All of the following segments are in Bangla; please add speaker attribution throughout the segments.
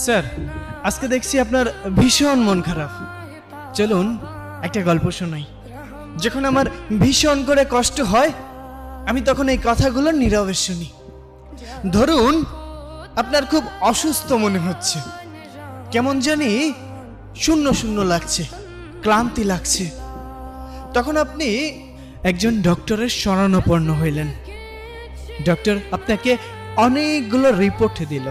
Speaker 1: স্যার, আজকে দেখছি আপনার ভীষণ মন খারাপ। চলুন একটা গল্প শোনাই। যখন আমার ভীষণ করে কষ্ট হয়, আমি তখন এই কথাগুলো নীরবে শুনি। ধরুন আপনার খুব অসুস্থ মনে হচ্ছে, কেমন জানি শূন্য শূন্য লাগছে, ক্লান্তি লাগছে। তখন আপনি একজন ডক্টরের শরণাপন্ন হইলেন। ডক্টর আপনাকে অনেকগুলো রিপোর্ট দিল।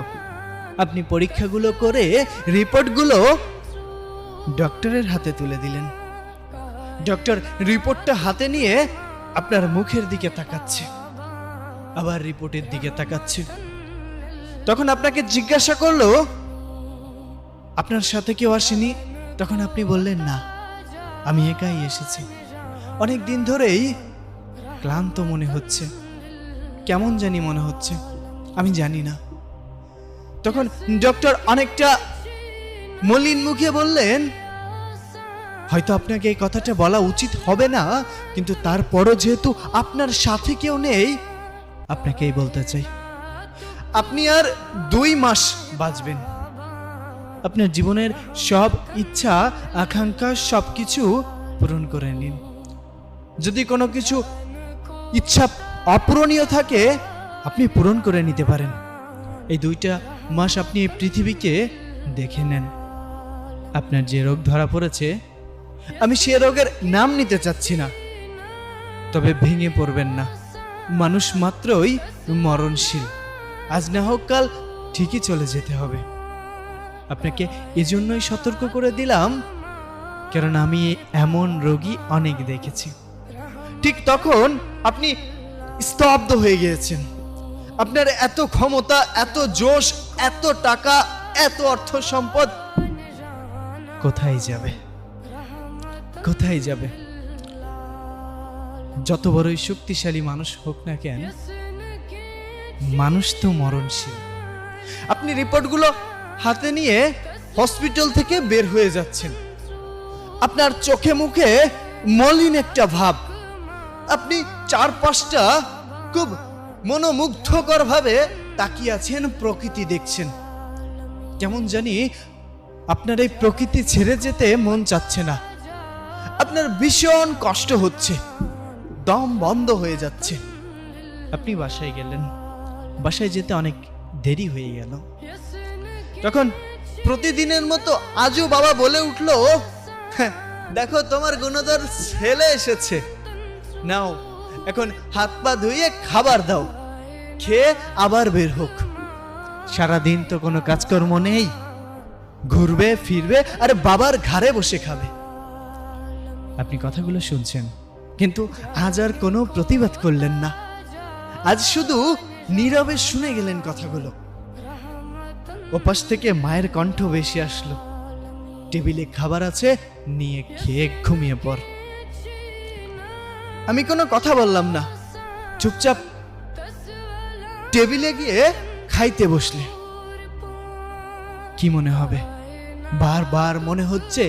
Speaker 1: আপনি পরীক্ষাগুলো করে রিপোর্টগুলো ডক্টরের হাতে তুলে দিলেন। ডক্টর রিপোর্টটা হাতে নিয়ে আপনার মুখের দিকে তাকাচ্ছে, আবার রিপোর্টের দিকে তাকাচ্ছে। তখন আপনাকে জিজ্ঞাসা করলো, আপনার সাথে কেউ আসেনি? তখন আপনি বললেন, না, আমি একাই এসেছি। অনেক দিন ধরেই ক্লান্ত মনে হচ্ছে, কেমন জানি মনে হচ্ছে, আমি জানি না। তখন ডক্টর অনেকটা মলিন মুখে বললেন, হয়তো আপনাকে এই কথাটা বলা উচিত হবে না, কিন্তু তারপরও যেহেতু আপনার সাথে কেউ নেই, আপনাকেই বলতে চাই। আপনি আর 2 মাস বাঁচবেন। আপনার জীবনের সব ইচ্ছা আকাঙ্ক্ষা সবকিছু পূরণ করে নিন। যদি কোনো কিছু ইচ্ছা অপূরণীয় থাকে, আপনি পূরণ করে নিতে পারেন। এই 2টা মাস আপনি এই পৃথিবীকে দেখে নেন। আপনার যে রোগ ধরা পড়েছে, আমি সে রোগের নাম নিতে চাচ্ছি না, তবে ভেঙে পড়বেন না। মানুষ মাত্রই মরণশীল, আজ না হোক কাল ঠিকই চলে যেতে হবে। আপনাকে এজন্যই সতর্ক করে দিলাম, কারণ আমি এমন রোগী অনেক দেখেছি। ঠিক তখন আপনি স্তব্ধ হয়ে গিয়েছেন। আপনার এত ক্ষমতা, এত জোশ, এত টাকা, এত অর্থ সম্পদ কোথায় যাবে? কোথায় যাবে? যত বড়ই শক্তিশালী মানুষ হোক না কেন, মানুষ তো মরণশীল। আপনি রিপোর্টগুলো হাতে নিয়ে হসপিটাল থেকে বের হয়ে যাচ্ছেন। আপনার চোখে মুখে মলিন একটা ভাব। আপনি 4-5টা খুব মনোমুগ্ধকর ভাবে তাকিয়ে আছেন, প্রকৃতি দেখছেন। কেমন জানি আপনার এই প্রকৃতি ছেড়ে যেতে মন চাচ্ছে না। আপনার ভীষণ কষ্ট হচ্ছে, দম বন্ধ হয়ে যাচ্ছে। আপনি বাসায় গেলেন। বাসায় যেতে অনেক দেরি হয়ে গেল। তখন প্রতিদিনের মতো আজও বাবা বলে উঠলো, দেখো তোমার গুণধর ছেলে এসেছে, নাও এখন হাত পা ধুয়ে খাবার দাও, খেয়ে আবার বের হোক। সারাদিন তো কোনো কাজকর্ম নেই, ঘুরবে ফিরবে আর বাবার ঘাড়ে বসে খাবে। আপনি কথাগুলো শুনছেন, কিন্তু আজ আর কোনো প্রতিবাদ করলেন না। আজ শুধু নীরবে শুনে গেলেন কথাগুলো। ওপাশ থেকে মায়ের কণ্ঠ ভেসে আসলো, টেবিলে খাবার আছে, নিয়ে খেয়ে ঘুমিয়ে পড়। আমি কোনো কথা বললাম না, চুপচাপ টেবিলে গিয়ে খাইতে বসলে। কি মনে হবে? বারবার মনে হচ্ছে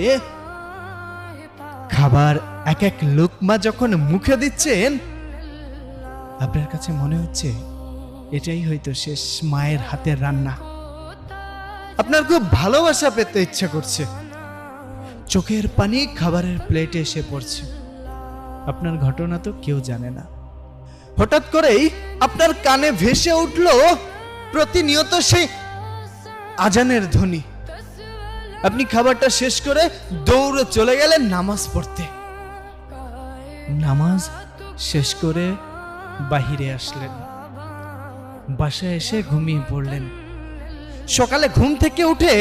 Speaker 1: খাবার এক এক লুকমা যখন মুখে দিচ্ছেন, আপনার কাছে মনে হচ্ছে এটাই হয়তো শেষ মায়ের হাতের রান্না। আপনার খুব ভালোবাসা পেতে ইচ্ছা করছে। চোখের পানি খাবারের প্লেটে এসে পড়ছে। আপনার ঘটনা তো কেউ জানে না। হঠাৎ করেই আপনার কানে ভেসে উঠলো প্রতিনিয়ত সেই আজানের ধ্বনি। আপনি খাবারটা শেষ করে দৌড়ে চলে গেলেন নামাজ পড়তে। নামাজ শেষ করে বাহিরে আসলেন। বাসায় এসে ঘুমিয়ে পড়লেন। সকালে ঘুম থেকে উঠে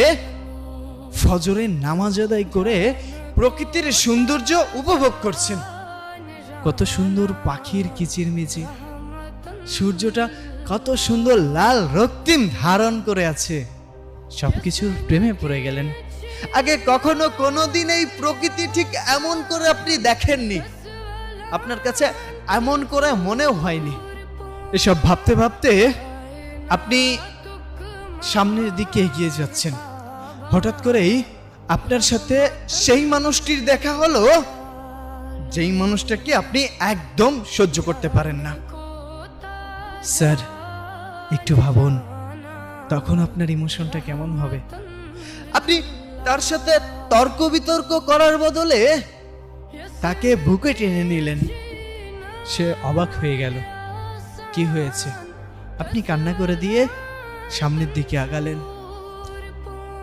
Speaker 1: ফজরের নামাজ আদায় করে প্রকৃতির সৌন্দর্য উপভোগ করছেন। কত সুন্দর পাখির কিচিরমিচির, সূর্যটা কত সুন্দর লাল রক্তিম ধারণ করে আছে। সবকিছুর প্রেমে পড়ে গেলেন। আগে কখনো কোনোদিন এই প্রকৃতি ঠিক এমন করে আপনি দেখেননি, আপনার কাছে এমন করে মনেও হয়নি। এসব ভাবতে ভাবতে আপনি সামনের দিকে এগিয়ে যাচ্ছেন। হঠাৎ করেই আপনার সাথে সেই মানুষটির দেখা হলো, যেই মানুষটাকে আপনি একদম সহ্য করতে পারেন না। স্যার, একটু ভাবুন, তখন আপনার ইমোশনটা কেমন হবে? আপনি তার সাথে তর্ক বিতর্ক করার বদলে তাকে বুকে টেনে নিলেন। সে অবাক হয়ে গেল, কি হয়েছে? আপনি কান্না করে দিয়ে সামনের দিকে আগালেন।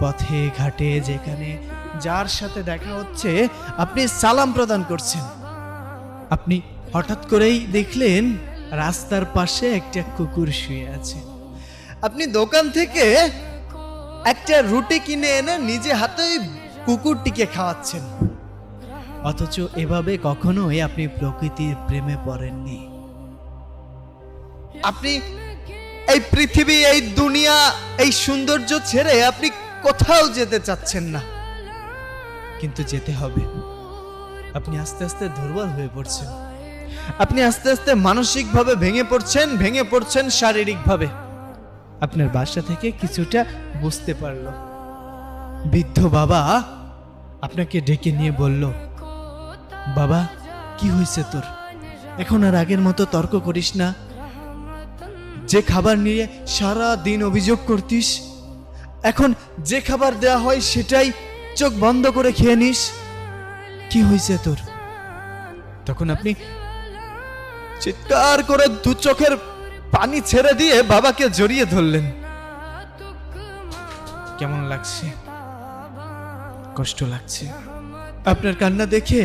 Speaker 1: পথে ঘাটে যেখানে যার সাথে দেখা হচ্ছে আপনি সালাম প্রদান করছেন। আপনি হঠাৎ করেই দেখলেন রাস্তার পাশে একটা কুকুর শুয়ে আছে। আপনি দোকান থেকে একটা রুটি কিনে এনে নিজে হাতে ওই কুকুরটিকে খাওয়াচ্ছেন। অথচ এভাবে কখনোই আপনি প্রকৃতির প্রেমে পড়েননি। আপনি এই পৃথিবী, এই দুনিয়া, এই সৌন্দর্য ছেড়ে আপনি কোথাও যেতে চাচ্ছেন না, কিন্তু যেতে হবে। আপনি আস্তে আস্তে দুর্বল হয়ে পড়ছেন। আপনি আস্তে আস্তে মানসিকভাবে ভেঙে পড়ছেন শারীরিকভাবে। আপনার বাসা থেকে কিছুটা বুঝতে পারলো। বৃদ্ধ বাবা আপনাকে ডেকে নিয়ে বলল, বাবা কি হয়েছে তোর? এখন আর আগের মতো তর্ক করিস না। যে খাবার নিয়ে সারা দিন অভিযোগ করতিস, এখন যে খাবার দেয়া হয় সেটাই চোখ বন্ধ করে খেয়ে নিস। কি হয়েছে তোর? তখন আপনি চিৎকার করে দু চোখের পানি ছেড়ে দিয়ে বাবাকে জড়িয়ে ধরলেন। কেমন লাগছে? কষ্ট লাগছে? আপনার কান্না দেখে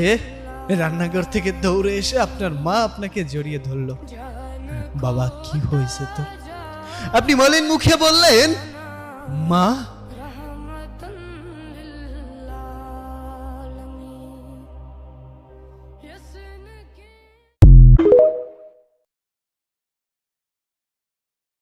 Speaker 1: রান্নাঘর থেকে দৌড়ে এসে আপনার মা আপনাকে জড়িয়ে ধরল। বাবা কি হয়েছে তোর? আপনি মলিন মুখে বললেন, মা